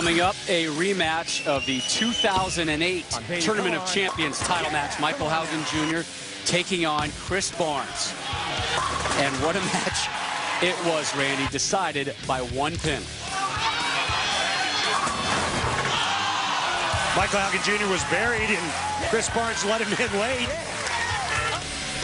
Coming up, a rematch of the 2008 Tournament of Champions title match. Michael Haugen Jr. taking on Chris Barnes. And what a match it was, Randy. Decided by one pin. Michael Haugen Jr. was buried, and Chris Barnes let him in late.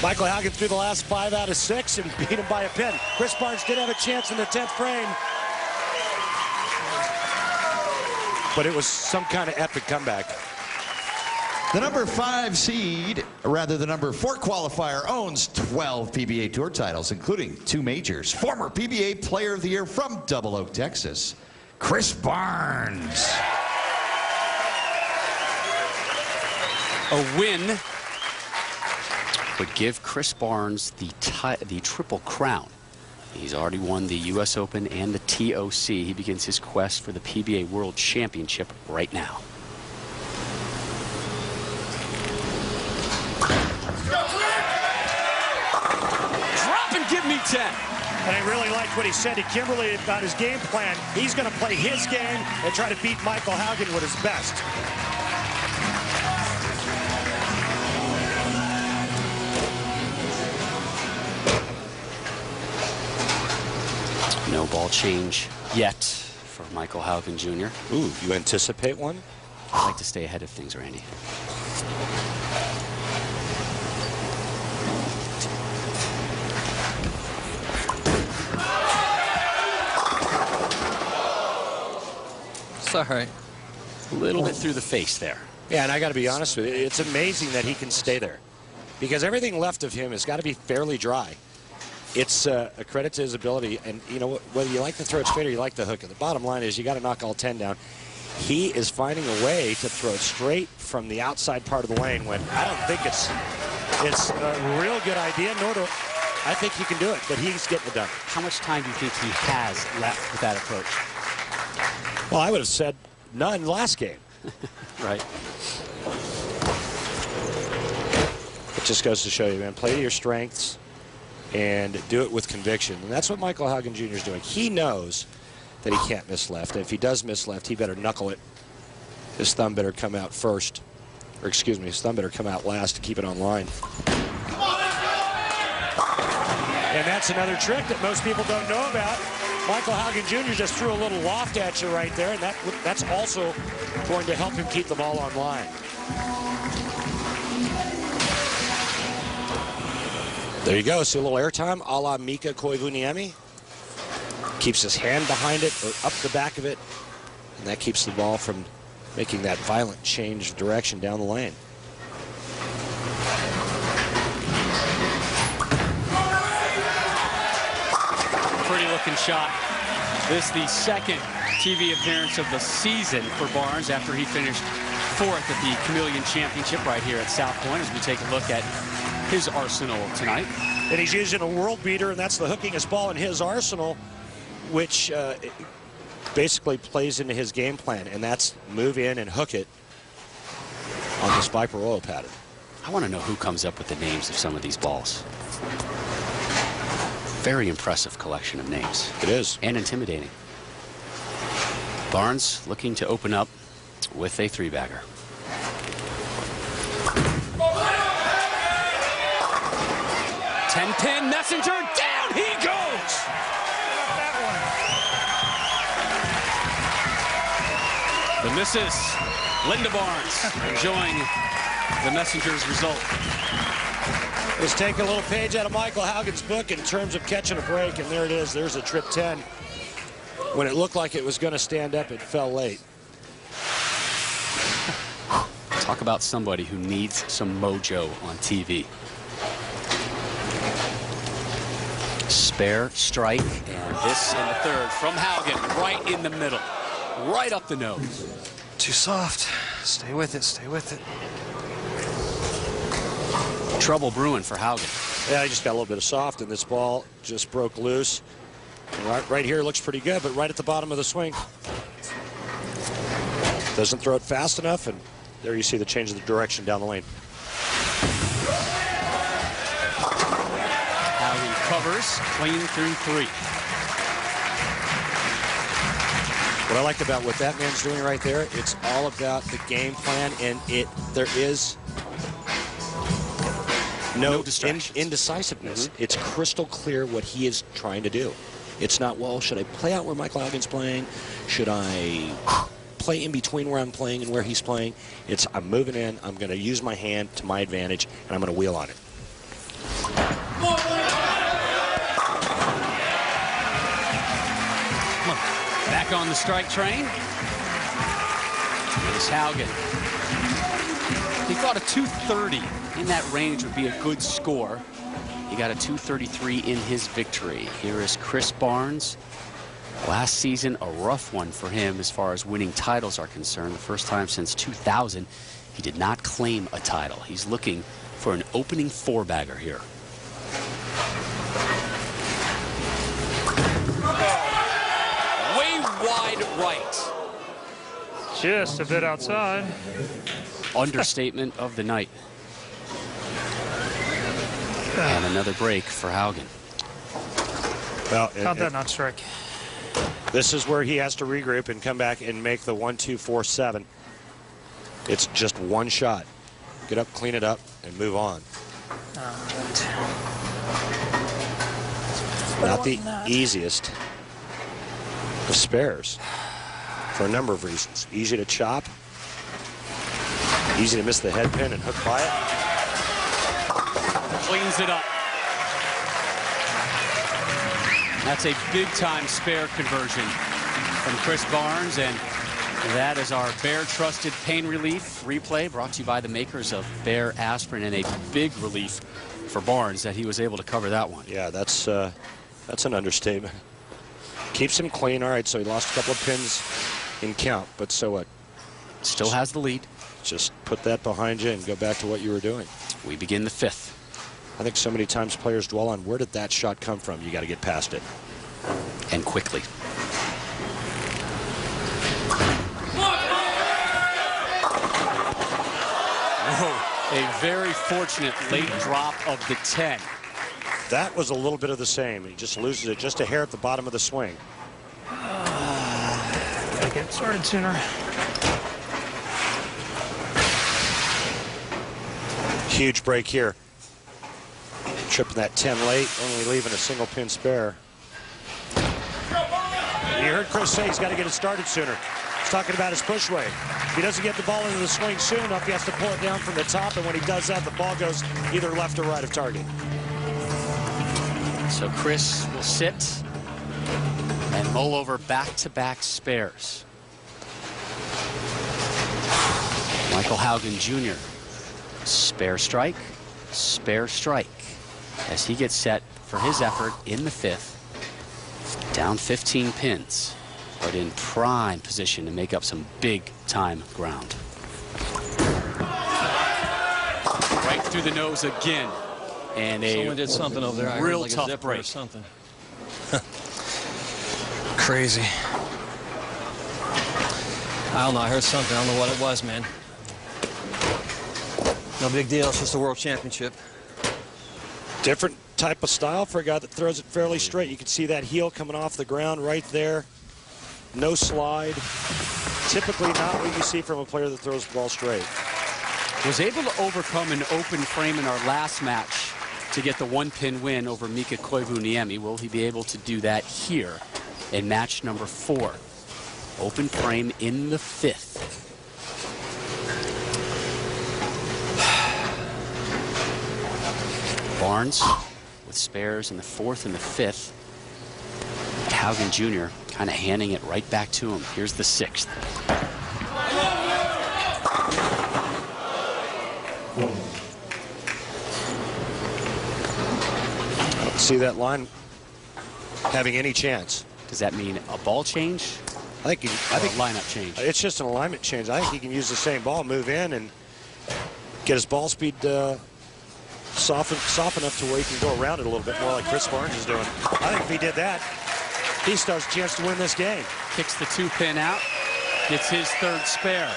Michael Haugen threw the last 5 out of 6 and beat him by a pin. Chris Barnes did have a chance in the 10th frame, but it was some kind of epic comeback. The number 5 seed, rather the number 4 qualifier, owns 12 PBA Tour titles, including 2 majors. Former PBA Player of the Year from Double Oak, Texas, Chris Barnes. A win would give Chris Barnes the Triple Crown. He's already won the U.S. Open and the TOC. He begins his quest for the PBA World Championship right now. Drop and give me 10. And I really liked what he said to Kimberly about his game plan. He's going to play his game and try to beat Michael Haugen with his best. No ball change yet for Michael Haugen Jr. Ooh, you anticipate one? I like to stay ahead of things, Randy. Sorry. A little bit through the face there. Yeah, and I got to be honest with you, it's amazing that he can stay there, because everything left of him has got to be fairly dry. It's a credit to his ability, and you know, whether you like to throw it straight or you like the hook, the bottom line is you got to knock all 10 down. He is finding a way to throw it straight from the outside part of the lane when I don't think it's a real good idea, nor do I think he can do it, but he's getting it done. How much time do you think he has left with that approach? Well, I would have said none last game. Right. It just goes to show you, man, play to your strengths and do it with conviction. And that's what Michael Haugen Jr. is doing. He knows that he can't miss left. And if he does miss left, he better knuckle it. His thumb better come out first. Or excuse me, his thumb better come out last to keep it on line. And that's another trick that most people don't know about. Michael Haugen Jr. just threw a little loft at you right there, and that's also going to help him keep the ball on line. There you go. See a little airtime a la Mika Koivuniemi. Keeps his hand behind it or up the back of it, and that keeps the ball from making that violent change of direction down the lane. Pretty looking shot. This is the second TV appearance of the season for Barnes after he finished 4th at the Chameleon Championship right here at South Point, as we take a look at his arsenal tonight. And he's using a world beater, and that's the hookingest ball in his arsenal, which basically plays into his game plan, and that's move in and hook it on this Viper oil pattern. I want to know who comes up with the names of some of these balls. Very impressive collection of names. It is. And intimidating. Barnes looking to open up with a 3-bagger. Ten-pin Messenger, down he goes! And this is Linda Barnes enjoying the Messenger's result. Let's take a little page out of Michael Haugen's book in terms of catching a break, and there it is. There's a trip 10. When it looked like it was going to stand up, it fell late. Talk about somebody who needs some mojo on TV. Spare strike, and this in the 3rd from Haugen, right in the middle, right up the nose. Too soft. Stay with it. Stay with it. Trouble brewing for Haugen. Yeah, he just got a little bit of soft, and this ball just broke loose. And right here looks pretty good, but right at the bottom of the swing. Doesn't throw it fast enough, and there you see the change of the direction down the lane. Haugen covers, clean through 3. What I like about what that man's doing right there, it's all about the game plan, and there is no indecisiveness. It's crystal clear what he is trying to do. It's not, well, should I play out where Michael Haugen's playing? Should I play in between where I'm playing and where he's playing? It's, I'm moving in, I'm going to use my hand to my advantage, and I'm going to wheel on it. Back on the strike train. Here's Haugen. He thought a 230 in that range would be a good score. He got a 233 in his victory. Here is Chris Barnes. Last season, a rough one for him as far as winning titles are concerned. The first time since 2000, he did not claim a title. He's looking for an opening four-bagger here. Way wide right. Just a bit outside. Understatement of the night. And another break for Haugen. Well, How'd that not strike? This is where he has to regroup and come back and make the 1-2-4-7. It's just one shot. Get up, clean it up, and move on. Not the easiest of spares for a number of reasons. Easy to chop, easy to miss the head pin and hook by it. Cleans it up. That's a big-time spare conversion from Chris Barnes, and that is our Bear Trusted Pain Relief replay, brought to you by the makers of Bear Aspirin, and a big relief for Barnes that he was able to cover that one. Yeah, that's an understatement. Keeps him clean. All right, so he lost a couple of pins in count, but so what? Still has the lead. Just put that behind you and go back to what you were doing. We begin the fifth. I think so many times players dwell on where did that shot come from. You got to get past it. And quickly. Whoa. A very fortunate late drop of the 10. That was a little bit of the same. He just loses it just a hair at the bottom of the swing. Gotta get started sooner. Huge break here. Tripping that 10 late, only leaving a single pin spare. You heard Chris say he's got to get it started sooner. He's talking about his push weight. If he doesn't get the ball into the swing soon enough, he has to pull it down from the top, and when he does that, the ball goes either left or right of target. So Chris will sit and mull over back-to-back spares. Michael Haugen Jr. Spare strike, as he gets set for his effort in the fifth. Down 15 pins, but in prime position to make up some big-time ground. Right through the nose again, and Someone did something over there. I heard real like a tough zipper break. or something. Crazy. I don't know. I heard something. I don't know what it was, man. No big deal. It's just a world championship. Different type of style for a guy that throws it fairly straight. You can see that heel coming off the ground right there. No slide. Typically not what you see from a player that throws the ball straight. Was able to overcome an open frame in our last match to get the one-pin win over Mika Koivuniemi. Will he be able to do that here in match number 4? Open frame in the fifth. Barnes with spares in the fourth and the fifth. Haugen Jr. kind of handing it right back to him. Here's the sixth. I don't see that line having any chance. Does that mean a ball change? I think a lineup change. It's just an alignment change. I think he can use the same ball, move in, and get his ball speed soft enough to where he can go around it a little bit more like Chris Barnes is doing. I think if he did that, he still has a chance to win this game. Kicks the 2-pin out, gets his third spare.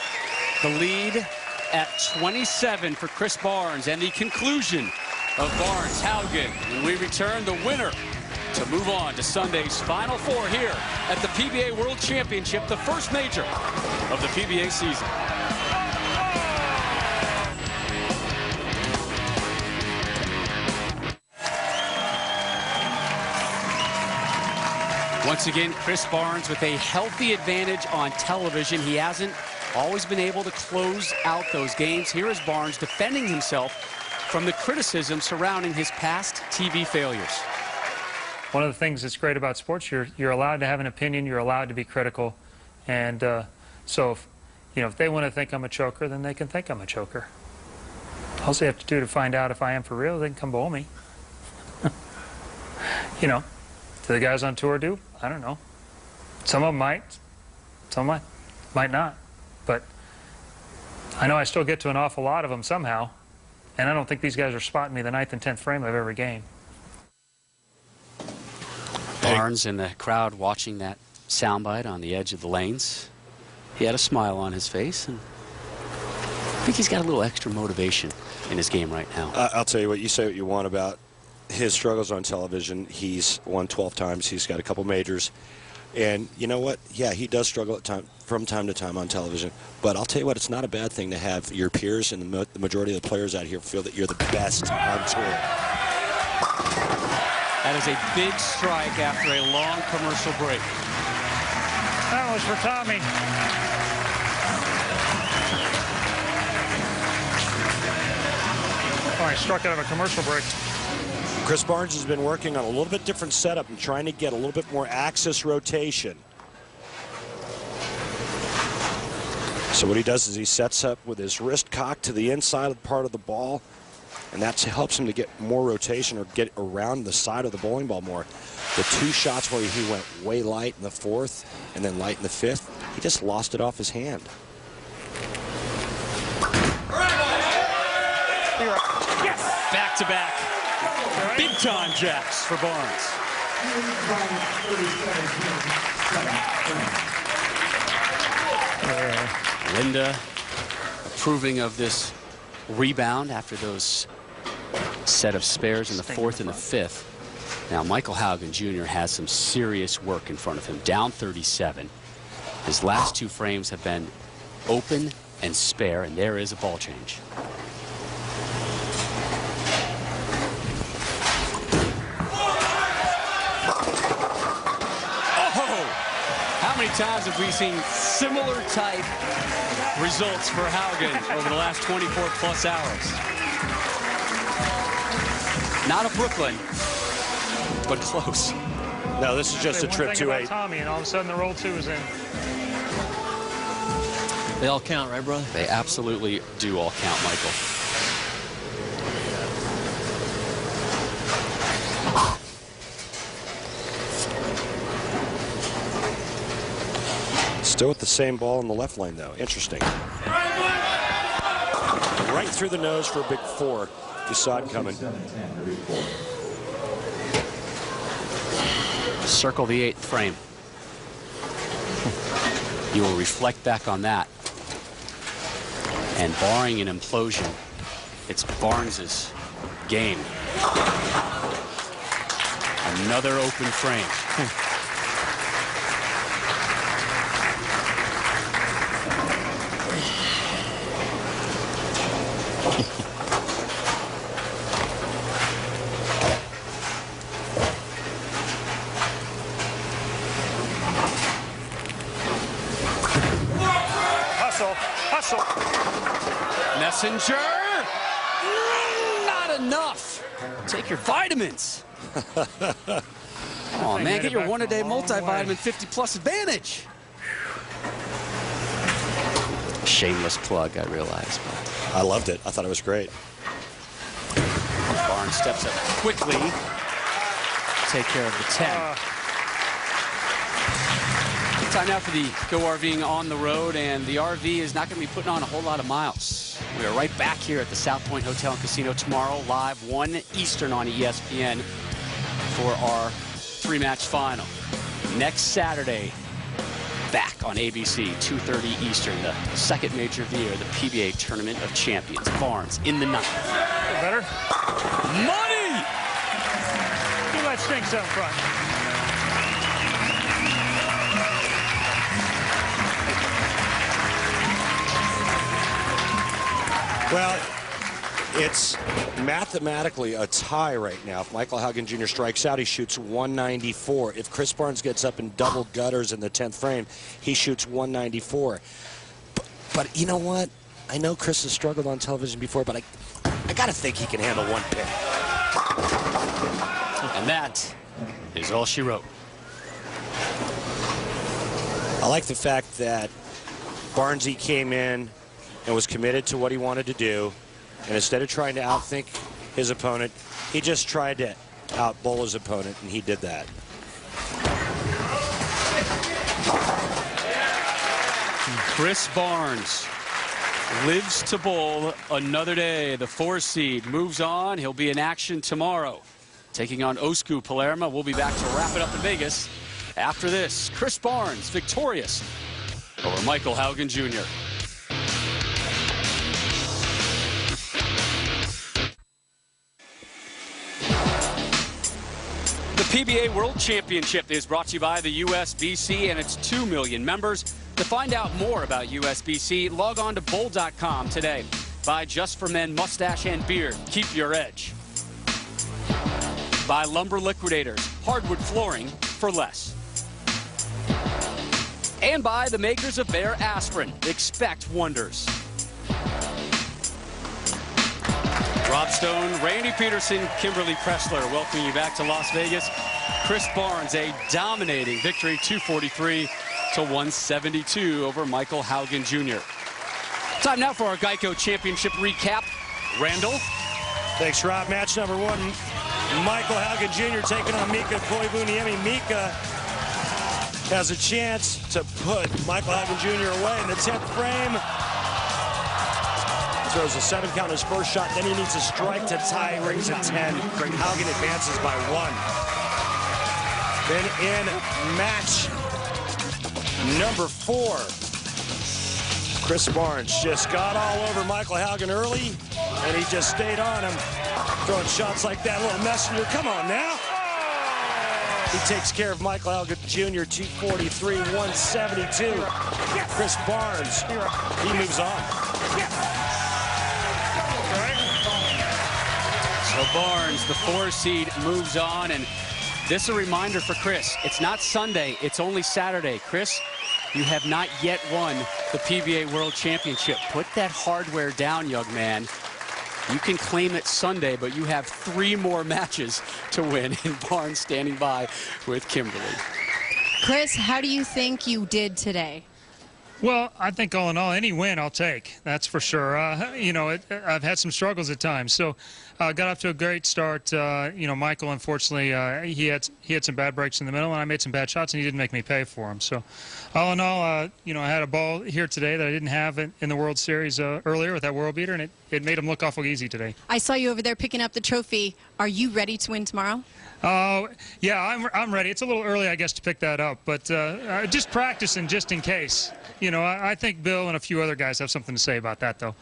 The lead at 27 for Chris Barnes, and the conclusion of Barnes Haugen. When we return, the winner to move on to Sunday's Final Four here at the PBA World Championship, the first major of the PBA season. Once again, Chris Barnes with a healthy advantage on television. He hasn't always been able to close out those games. Here is Barnes defending himself from the criticism surrounding his past TV failures. One of the things that's great about sports, you're allowed to have an opinion, you're allowed to be critical, and so if they want to think I'm a choker, then they can think I'm a choker. All they have to do to find out if I am for real, they can come bowl me. Do the guys on tour do? I don't know. Some of them might, some might not. But I know I still get to an awful lot of them somehow, and I don't think these guys are spotting me the 9th and 10th frame of every game. Barnes in the crowd watching that soundbite on the edge of the lanes. He had a smile on his face, and I think he's got a little extra motivation in his game right now. I'll tell you what, you say what you want about his struggles on television. He's won 12 times. He's got a couple majors. And you know what? Yeah, he does struggle from time to time on television. But I'll tell you what, it's not a bad thing to have your peers and the majority of the players out here feel that you're the best on tour. That is a big strike after a long commercial break. That was for Tommy. Oh, he struck out of a commercial break. Chris Barnes has been working on a little bit different setup and trying to get a little bit more axis rotation. So what he does is he sets up with his wrist cocked to the inside of the part of the ball, and that helps him to get more rotation or get around the side of the bowling ball more. The two shots where he went way light in the 4th and then light in the 5th, he just lost it off his hand. Yes! Back-to-back. Big-time jacks for Barnes. Linda approving of this rebound after those set of spares in the 4th and the 5th. Now, Michael Haugen Jr. has some serious work in front of him. Down 37. His last 2 frames have been open and spare, and there is a ball change. How many times have we seen similar type results for Haugen over the last 24+ hours? Not a Brooklyn, but close. No, this is just a trip to 8. Tommy, and all of a sudden the roll 2 is in. They all count, right, brother? They absolutely do all count, Michael. Still with the same ball in the left lane, though. Interesting. Right through the nose for a big 4. You saw it coming. Circle the 8th frame. You will reflect back on that. And barring an implosion, it's Barnes's game. Another open frame. Messenger, not enough. Take your vitamins. Oh man, get your one-a-day multivitamin 50+ advantage. Shameless plug, I realize. But I loved it. I thought it was great. Barnes steps up quickly. Take care of the 10. Time now for the Go RVing on the road, and the RV is not going to be putting on a whole lot of miles. We are right back here at the South Point Hotel and Casino tomorrow, live 1 Eastern on ESPN for our 3-match final. Next Saturday, back on ABC, 2:30 Eastern, the second major of the year, the PBA Tournament of Champions. Barnes in the 9th. Better. Money! He lets instincts up front. Well, it's mathematically a tie right now. If Michael Haugen Jr. strikes out, he shoots 194. If Chris Barnes gets up in double gutters in the 10th frame, he shoots 194. But you know what? I know Chris has struggled on television before, but I got to think he can handle one pick. And that is all she wrote. I like the fact that Barnesy came in and was committed to what he wanted to do. And instead of trying to outthink his opponent, he just tried to outbowl his opponent, and he did that. Chris Barnes lives to bowl another day. The 4 seed moves on. He'll be in action tomorrow, taking on Osku Palermo. We'll be back to wrap it up in Vegas. After this, Chris Barnes victorious over Michael Haugen Jr. The PBA World Championship is brought to you by the USBC and its 2 million members. To find out more about USBC, log on to bowl.com today. By Just for Men Mustache and Beard, keep your edge. By Lumber Liquidators, hardwood flooring for less. And by the makers of Bayer Aspirin, expect wonders. Rob Stone, Randy Peterson, Kimberly Pressler welcoming you back to Las Vegas. Chris Barnes, a dominating victory, 243 to 172 over Michael Haugen Jr. Time now for our Geico Championship recap. Randall. Thanks, Rob. Match number 1, Michael Haugen Jr. taking on Mika Koivuniemi. Mika has a chance to put Michael Haugen Jr. away in the 10th frame. Throws a 7 count his first shot, then he needs a strike to tie, brings it 10. Haugen advances by 1. Then in match number 4, Chris Barnes just got all over Michael Haugen early, and he just stayed on him, throwing shots like that. Little messenger, come on now. He takes care of Michael Haugen Jr., 243, 172. Chris Barnes, he moves on. So Barnes, the 4 seed, moves on, and this is a reminder for Chris. It's not Sunday, it's only Saturday. Chris, you have not yet won the PBA World Championship. Put that hardware down, young man. You can claim it Sunday, but you have 3 more matches to win, and Barnes standing by with Kimberly. Chris, how do you think you did today? Well, I think all in all, any win I'll take. That's for sure. You know, I've had some struggles at times. So got off to a great start. You know, Michael, unfortunately, he had some bad breaks in the middle, and I made some bad shots, and he didn't make me pay for them. So all in all, you know, I had a ball here today that I didn't have in the World Series earlier with that world beater, and it made him look awful easy today. I saw you over there picking up the trophy. Are you ready to win tomorrow? Oh, yeah, I'm ready. It's a little early, I guess, to pick that up, but just practicing just in case. You know, I think Bill and a few other guys have something to say about that, though.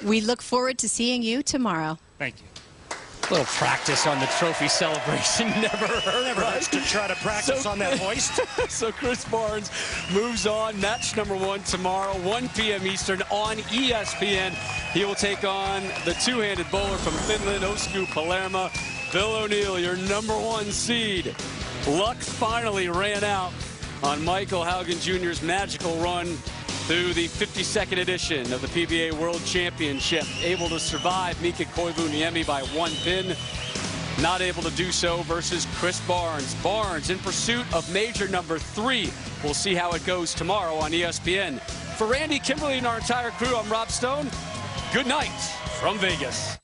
We look forward to seeing you tomorrow. Thank you. A little practice on the trophy celebration never hurts to try to practice on that hoist. So Chris Barnes moves on. Match number 1 tomorrow, 1 p.m. Eastern on ESPN. He will take on the two-handed bowler from Finland, Osku Palermo. Bill O'Neill, your number 1 seed. Luck finally ran out on Michael Haugen Jr.'s magical run through the 52nd edition of the PBA World Championship. Able to survive Mika Koivuniemi by 1 pin. Not able to do so versus Chris Barnes. Barnes in pursuit of major number 3. We'll see how it goes tomorrow on ESPN. For Randy, Kimberly, and our entire crew, I'm Rob Stone. Good night from Vegas.